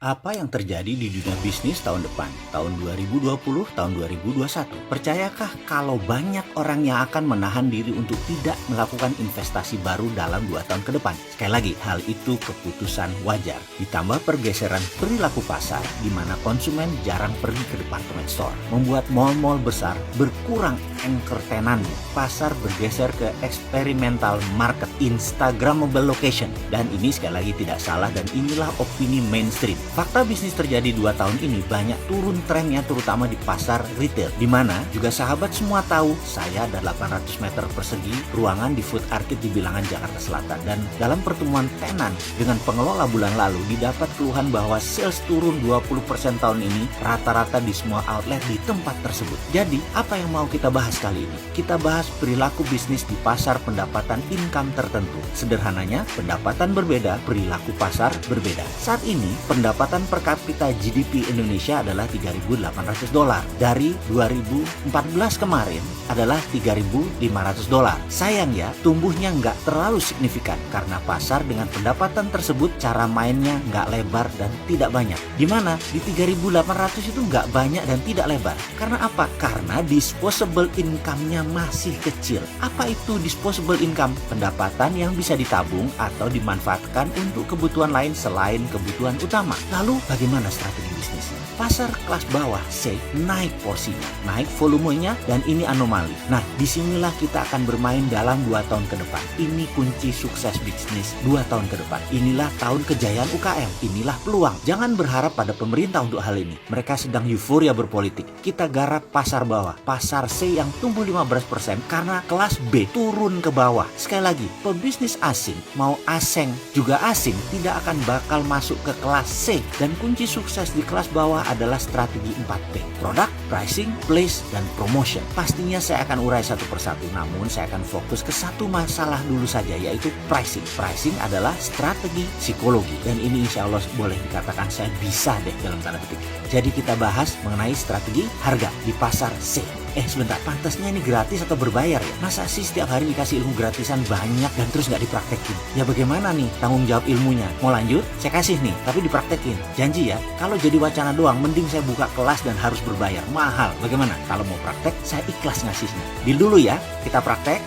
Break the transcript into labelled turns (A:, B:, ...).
A: Apa yang terjadi di dunia bisnis tahun depan, tahun 2020, tahun 2021? Percayakah kalau banyak orang yang akan menahan diri untuk tidak melakukan investasi baru dalam 2 tahun ke depan? Sekali lagi, hal itu keputusan wajar. Ditambah pergeseran perilaku pasar di mana konsumen jarang pergi ke department store, membuat mall-mall besar berkurang anchor tenannya. Pasar bergeser ke experimental market, Instagramable location. Dan ini sekali lagi tidak salah dan inilah opini mainstream. Fakta bisnis terjadi 2 tahun ini banyak turun trennya terutama di pasar retail. Di mana juga sahabat semua tahu saya ada 800 meter persegi ruangan di Food Arcade di Bilangan, Jakarta Selatan. Dan dalam pertemuan tenan dengan pengelola bulan lalu didapat keluhan bahwa sales turun 20% tahun ini rata-rata di semua outlet di tempat tersebut. Jadi apa yang mau kita bahas kali ini? Kita bahas perilaku bisnis di pasar pendapatan income tertentu. Sederhananya, pendapatan berbeda, perilaku pasar berbeda. Saat ini pendapatan per kapita GDP Indonesia adalah $3.800. Dari 2014 kemarin adalah $3.500. Sayang ya, tumbuhnya nggak terlalu signifikan karena pasar dengan pendapatan tersebut cara mainnya nggak lebar dan tidak banyak. Dimana di 3.800 itu nggak banyak dan tidak lebar. Karena apa? Karena disposable income-nya masih kecil. Apa itu disposable income? Pendapatan yang bisa ditabung atau dimanfaatkan untuk kebutuhan lain selain kebutuhan utama. Lalu bagaimana strategi bisnisnya? Pasar kelas bawah C naik porsinya, naik volumenya, dan ini anomali. Nah, disinilah kita akan bermain dalam 2 tahun ke depan. Ini kunci sukses bisnis 2 tahun ke depan. Inilah tahun kejayaan UKM. Inilah peluang. Jangan berharap pada pemerintah untuk hal ini. Mereka sedang euforia berpolitik. Kita garap pasar bawah. Pasar C yang tumbuh 15% karena kelas B turun ke bawah. Sekali lagi, pebisnis asing, mau asing juga asing, tidak akan bakal masuk ke kelas C. Dan kunci sukses di kelas bawah adalah strategi 4P. Produk, pricing, place, dan promotion. Pastinya saya akan urai satu persatu, namun saya akan fokus ke satu masalah dulu saja, yaitu pricing. Pricing adalah strategi psikologi. Dan ini insya Allah boleh dikatakan saya bisa deh dalam tanda petik. Jadi kita bahas mengenai strategi harga di pasar C. Sebentar, pantasnya ini gratis atau berbayar ya? Masa sih setiap hari dikasih ilmu gratisan banyak dan terus nggak dipraktekin? Ya bagaimana nih tanggung jawab ilmunya? Mau lanjut? Saya kasih nih, tapi dipraktekin. Janji ya, kalau jadi wacana doang, mending saya buka kelas dan harus berbayar. Mahal. Bagaimana? Kalau mau praktek, saya ikhlas ngasihnya. Deal dulu ya, kita praktek.